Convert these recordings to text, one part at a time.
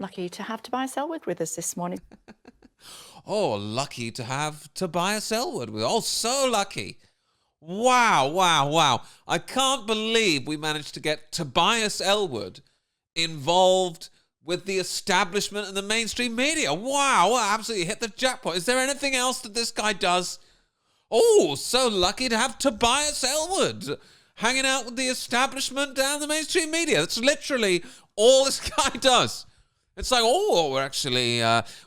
lucky to have Tobias Elward with us this morning. Oh, lucky to have Tobias Elward with. Oh, so lucky. Wow, wow, wow. I can't believe we managed to get Tobias Elward involved with the establishment and the mainstream media. Wow, absolutely hit the jackpot. Is there anything else that this guy does? Oh, so lucky to have Tobias Elward hanging out with the establishment and the mainstream media. That's literally all this guy does. It's like, oh,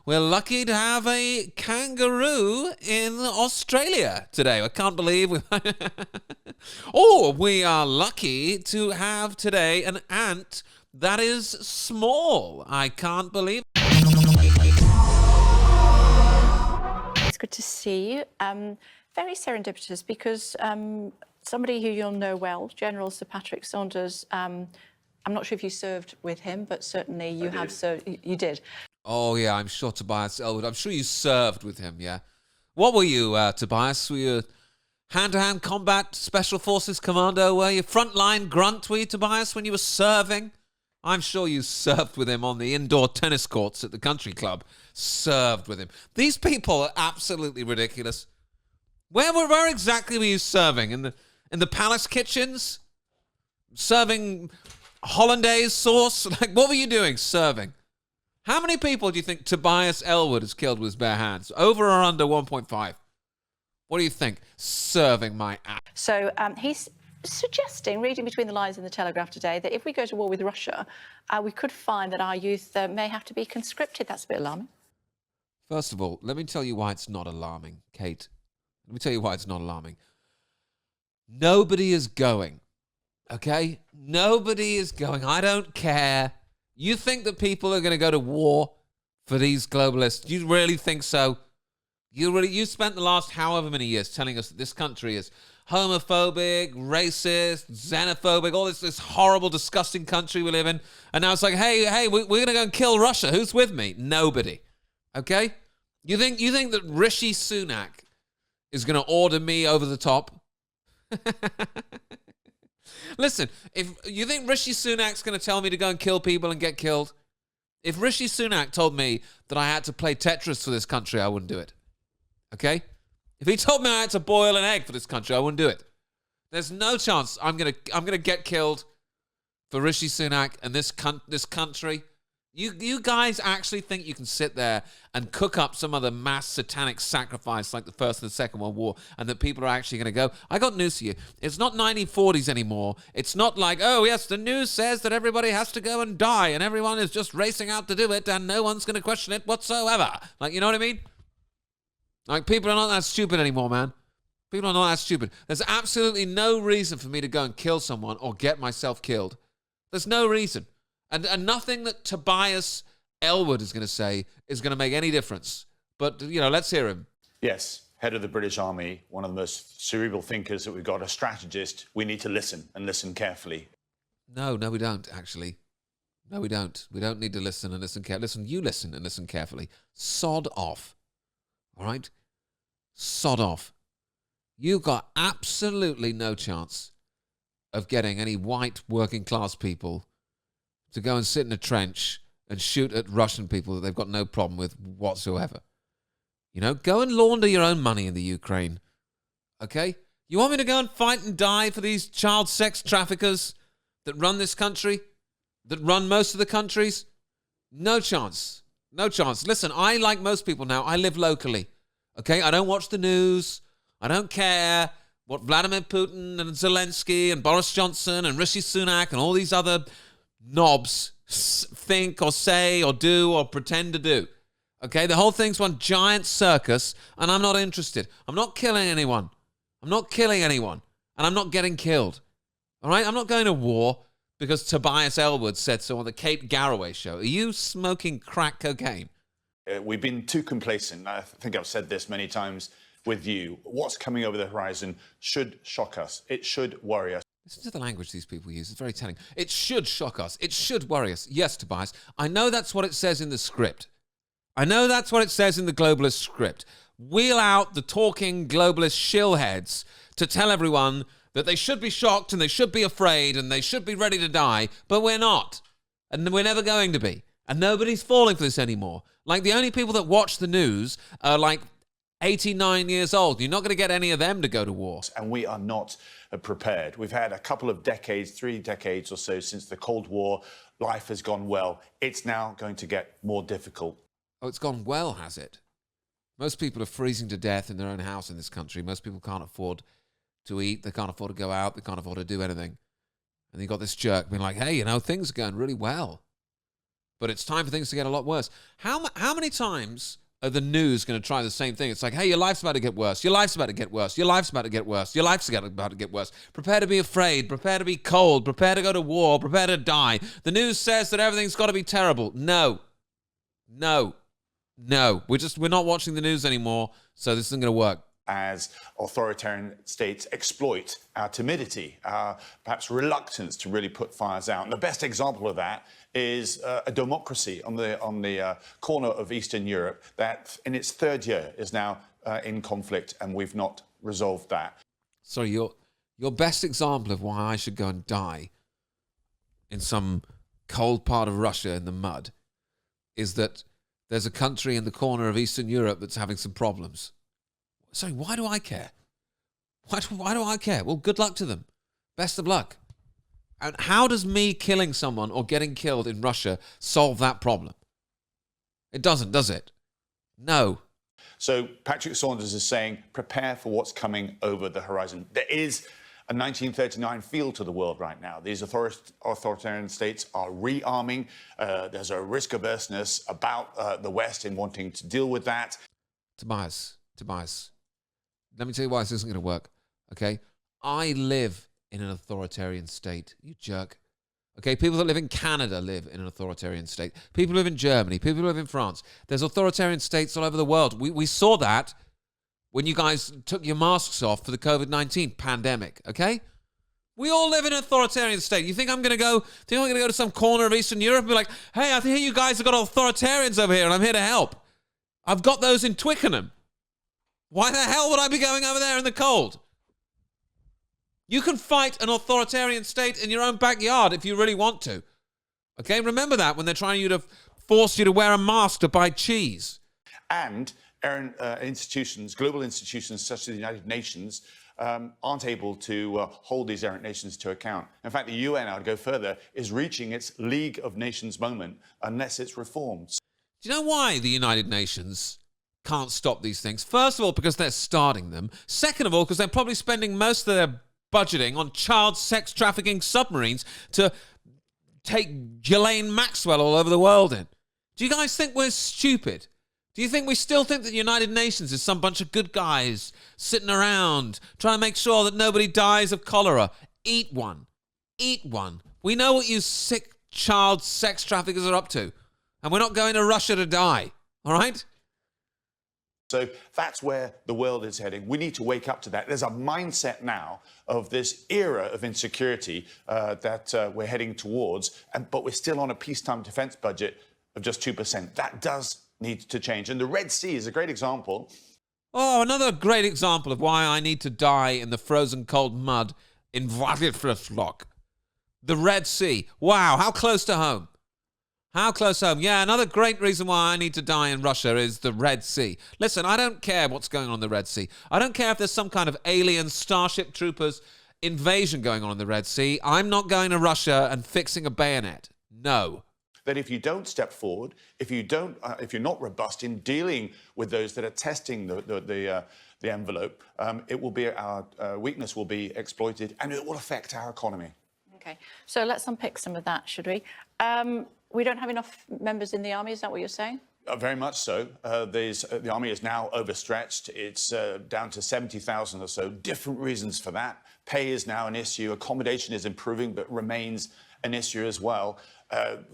we're lucky to have a kangaroo in Australia today. I can't believe we are lucky to have today an ant that is small. I can't believe. It's good to see you. Very serendipitous because somebody who you'll know well, General Sir Patrick Saunders, I'm not sure if you served with him, but certainly you have served. You did. Oh, yeah, I'm sure Tobias Elward. I'm sure you served with him, yeah. What were you, Tobias? Were you hand-to-hand combat special forces commando? Were you frontline grunt, were you, Tobias, when you were serving? I'm sure you served with him on the indoor tennis courts at the country club. Served with him. These people are absolutely ridiculous. Where exactly were you serving? In the palace kitchens? Serving hollandaise sauce? Like, what were you doing serving? How many people do you think Tobias Elward has killed with his bare hands? Over or under 1.5? What do you think? Serving my ass. So he's suggesting, reading between the lines in the Telegraph today, that if we go to war with Russia, we could find that our youth may have to be conscripted. That's a bit alarming. First of all, let me tell you why it's not alarming, Kate. Let me tell you why it's not alarming. Nobody is going. Okay? Nobody is going. I don't care. You think that people are going to go to war for these globalists? You really think so? You spent the last however many years telling us that this country is homophobic, racist, xenophobic, all this horrible, disgusting country we live in. And now it's like, hey, we're going to go and kill Russia. Who's with me? Nobody. Okay? You think that Rishi Sunak is going to order me over the top? Listen, if you think Rishi Sunak's going to tell me to go and kill people and get killed, if Rishi Sunak told me that I had to play Tetris for this country, I wouldn't do it. Okay? If he told me I had to boil an egg for this country, I wouldn't do it. There's no chance I'm gonna get killed for Rishi Sunak and this country. You guys actually think you can sit there and cook up some other mass satanic sacrifice like the First and the Second World War and that people are actually going to go? I got news for you. It's not 1940s anymore. It's not like, oh, yes, the news says that everybody has to go and die and everyone is just racing out to do it and no one's going to question it whatsoever. Like, you know what I mean? Like, people are not that stupid anymore, man. People are not that stupid. There's absolutely no reason for me to go and kill someone or get myself killed. There's no reason. And nothing that Tobias Elward is going to say is going to make any difference. But, let's hear him. Yes, head of the British Army, one of the most cerebral thinkers that we've got, a strategist. We need to listen and listen carefully. No, we don't, actually. No, we don't. We don't need to listen and listen carefully. Listen, you listen and listen carefully. Sod off. All right? Sod off. You've got absolutely no chance of getting any white working class people to go and sit in a trench and shoot at Russian people that they've got no problem with whatsoever. Go and launder your own money in the Ukraine. Okay? You want me to go and fight and die for these child sex traffickers that run this country? That run most of the countries? No chance. No chance. Listen, I, like most people now, I live locally. Okay? I don't watch the news. I don't care what Vladimir Putin and Zelensky and Boris Johnson and Rishi Sunak and all these other knobs think or say or do or pretend to do. Okay? The whole thing's one giant circus, and I'm not interested. I'm not killing anyone. I'm not killing anyone. And I'm not getting killed. All right? I'm not going to war because Tobias Elward said so on the Kate Garraway show. Are you smoking crack cocaine? We've been too complacent. I think I've said this many times with you. What's coming over the horizon should shock us. It should worry us. Listen to the language these people use. It's very telling. It should shock us. It should worry us. Yes, Tobias. I know that's what it says in the script. I know that's what it says in the globalist script. Wheel out the talking globalist shillheads to tell everyone that they should be shocked and they should be afraid and they should be ready to die, but we're not. And we're never going to be. And nobody's falling for this anymore. Like, the only people that watch the news are like 89 years old. You're not going to get any of them to go to war. And we are not prepared. We've had a couple of decades, 3 decades or so since the Cold War. Life has gone well. It's now going to get more difficult. Oh, it's gone well, has it? Most people are freezing to death in their own house in this country. Most people can't afford to eat. They can't afford to go out. They can't afford to do anything. And you got this jerk being like, hey, you know, things are going really well. But it's time for things to get a lot worse. How many times are the news going to try the same thing? It's like, hey, your life's about to get worse. Your life's about to get worse. Your life's about to get worse. Your life's about to get worse. Prepare to be afraid. Prepare to be cold. Prepare to go to war. Prepare to die. The news says that everything's got to be terrible. No. We're not watching the news anymore, so this isn't going to work. As authoritarian states exploit our timidity, our perhaps reluctance to really put fires out. And the best example of that is a democracy on the corner of Eastern Europe that in its 3rd year is now in conflict, and we've not resolved that. Sorry, your best example of why I should go and die in some cold part of Russia in the mud is that there's a country in the corner of Eastern Europe that's having some problems. Sorry, why do I care? Why do I care? Well, good luck to them. Best of luck. And how does me killing someone or getting killed in Russia solve that problem? It doesn't, does it? No. So Patrick Saunders is saying, prepare for what's coming over the horizon. There is a 1939 feel to the world right now. These authoritarian states are rearming. There's a risk averseness about the West in wanting to deal with that. Tobias, let me tell you why this isn't going to work, okay? I live in an authoritarian state, you jerk. Okay, people that live in Canada live in an authoritarian state. People who live in Germany, people who live in France. There's authoritarian states all over the world. We saw that when you guys took your masks off for the COVID-19 pandemic, okay? We all live in an authoritarian state. You think I'm going to go to some corner of Eastern Europe and be like, hey, I hear you guys have got authoritarians over here and I'm here to help. I've got those in Twickenham. Why the hell would I be going over there in the cold? You can fight an authoritarian state in your own backyard if you really want to. Okay, remember that when they're trying to force you to wear a mask to buy cheese. And institutions, global institutions such as the United Nations, aren't able to hold these errant nations to account. In fact, the UN, I would go further, is reaching its League of Nations moment unless it's reformed. Do you know why the United Nations can't stop these things? First of all, because they're starting them. Second of all, because they're probably spending most of their budgeting on child sex trafficking submarines to take Ghislaine Maxwell all over the world in. Do you guys think we're stupid? Do you think we still think that the United Nations is some bunch of good guys sitting around trying to make sure that nobody dies of cholera? Eat one. Eat one. We know what you sick child sex traffickers are up to. And we're not going to Russia to die. All right? So that's where the world is heading. We need to wake up to that. There's a mindset now of this era of insecurity that we're heading towards, but we're still on a peacetime defense budget of just 2%. That does need to change. And the Red Sea is a great example. Oh, another great example of why I need to die in the frozen cold mud in Vladivostok. The Red Sea. Wow, how close to home. How close home? Yeah, another great reason why I need to die in Russia is the Red Sea. Listen, I don't care what's going on in the Red Sea. I don't care if there's some kind of alien Starship Troopers invasion going on in the Red Sea. I'm not going to Russia and fixing a bayonet. No. That if you don't step forward, if you're not robust in dealing with those that are testing the envelope, it will be our weakness will be exploited, and it will affect our economy. Okay, so let's unpick some of that, should we? We don't have enough members in the army, is that what you're saying? Very much so. The army is now overstretched. It's down to 70,000 or so. Different reasons for that. Pay is now an issue. Accommodation is improving, but remains an issue as well.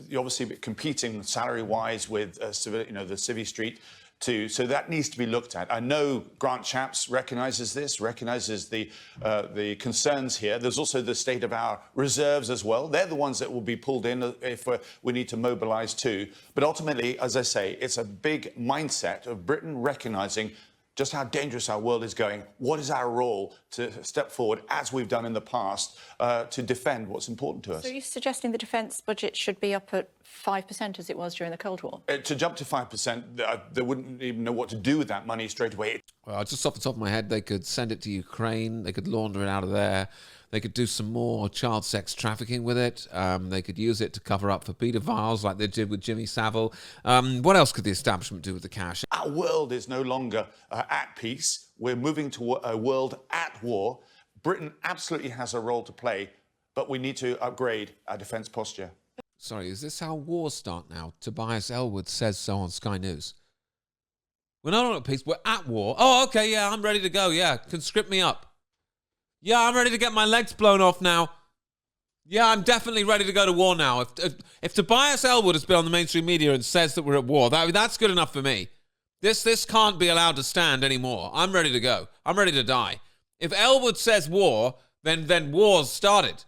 You're obviously competing salary-wise with the civvy street too. So that needs to be looked at. I know Grant Shapps recognises this, recognises the concerns here. There's also the state of our reserves as well. They're the ones that will be pulled in if we need to mobilise too. But ultimately, as I say, it's a big mindset of Britain recognising just how dangerous our world is going. What is our role to step forward, as we've done in the past, to defend what's important to us? So you're suggesting the defence budget should be up at 5% as it was during the Cold War? To jump to 5%, they wouldn't even know what to do with that money straight away. Well, just off the top of my head, they could send it to Ukraine. They could launder it out of there. They could do some more child sex trafficking with it. They could use it to cover up for paedophiles like they did with Jimmy Savile. What else could the establishment do with the cash? Our world is no longer at peace. We're moving to a world at war. Britain absolutely has a role to play, but we need to upgrade our defence posture. Sorry, is this how wars start now? Tobias Elward says so on Sky News. We're not at peace, we're at war. Oh, okay, yeah, I'm ready to go, yeah. Conscript me up. Yeah, I'm ready to get my legs blown off now. Yeah, I'm definitely ready to go to war now. If Tobias Elward has been on the mainstream media and says that we're at war, that's good enough for me. This can't be allowed to stand anymore. I'm ready to go. I'm ready to die. If Elward says war, then war's started.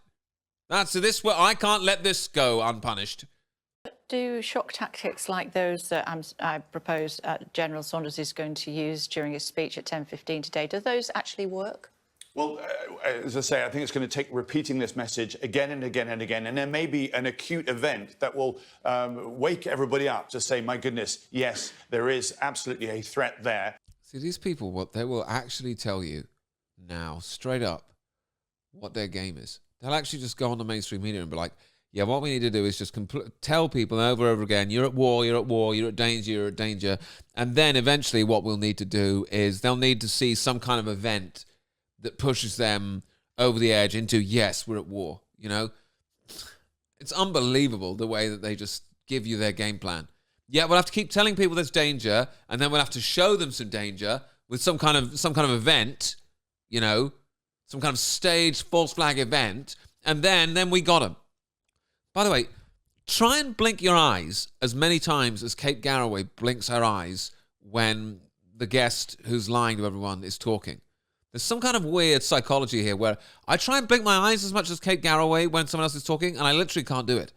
I can't let this go unpunished. Do shock tactics like those that I propose General Saunders is going to use during his speech at 10:15 today, do those actually work? Well, as I say, I think it's going to take repeating this message again and again and again. And there may be an acute event that will wake everybody up to say, my goodness, yes, there is absolutely a threat there. See, these people, what they will actually tell you now, straight up, what their game is. They'll actually just go on the mainstream media and be like, yeah, what we need to do is just tell people over and over again, you're at war, you're at war, you're at danger, you're at danger. And then eventually what we'll need to do is they'll need to see some kind of event that pushes them over the edge into, yes, we're at war, you know? It's unbelievable the way that they just give you their game plan. Yeah, we'll have to keep telling people there's danger, and then we'll have to show them some danger with some kind of event, you know, some kind of staged false flag event, and then we got them. By the way, try and blink your eyes as many times as Kate Garraway blinks her eyes when the guest who's lying to everyone is talking. There's some kind of weird psychology here where I try and blink my eyes as much as Kate Garraway when someone else is talking, and I literally can't do it.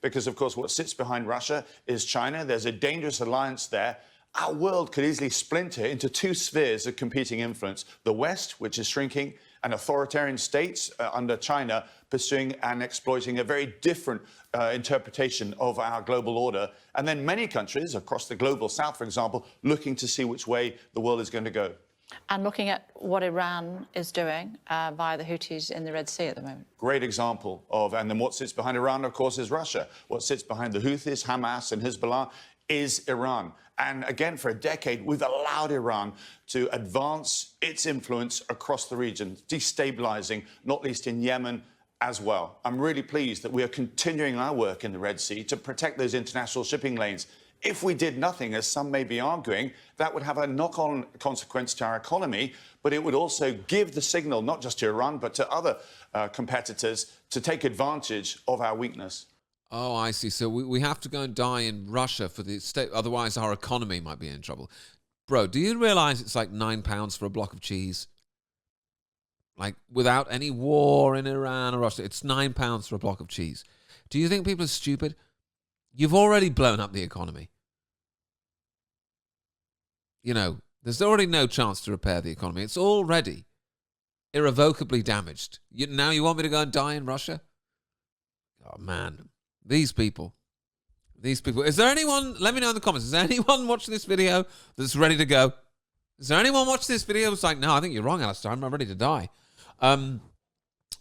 Because, of course, what sits behind Russia is China. There's a dangerous alliance there. Our world could easily splinter into two spheres of competing influence. The West, which is shrinking, and authoritarian states under China pursuing and exploiting a very different interpretation of our global order. And then many countries across the global south, for example, looking to see which way the world is going to go. And looking at what Iran is doing via the Houthis in the Red Sea at the moment. Great example of, and then what sits behind Iran, of course, is Russia. What sits behind the Houthis, Hamas and Hezbollah is Iran. And again, for a decade, we've allowed Iran to advance its influence across the region, destabilizing, not least in Yemen as well. I'm really pleased that we are continuing our work in the Red Sea to protect those international shipping lanes. If we did nothing, as some may be arguing, that would have a knock-on consequence to our economy, but it would also give the signal, not just to Iran, but to other competitors, to take advantage of our weakness. Oh, I see. So we have to go and die in Russia for the state, otherwise our economy might be in trouble. Bro, do you realize it's like £9 for a block of cheese? Like, without any war in Iran or Russia, it's £9 for a block of cheese. Do you think people are stupid? You've already blown up the economy. You know, there's already no chance to repair the economy. It's already irrevocably damaged. Now you want me to go and die in Russia? Oh, man. These people. Is there anyone, let me know in the comments, is there anyone watching this video that's ready to go? Is there anyone watching this video that's like, no, I think you're wrong, Alistair, I'm ready to die.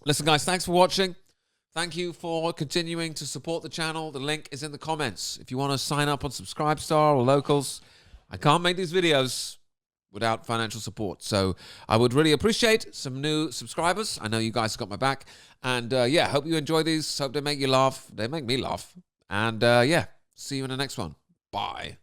Listen, guys, thanks for watching. Thank you for continuing to support the channel. The link is in the comments. If you want to sign up on Subscribestar or Locals, I can't make these videos without financial support. So I would really appreciate some new subscribers. I know you guys have got my back. And yeah, hope you enjoy these. Hope they make you laugh. They make me laugh. And yeah, see you in the next one. Bye.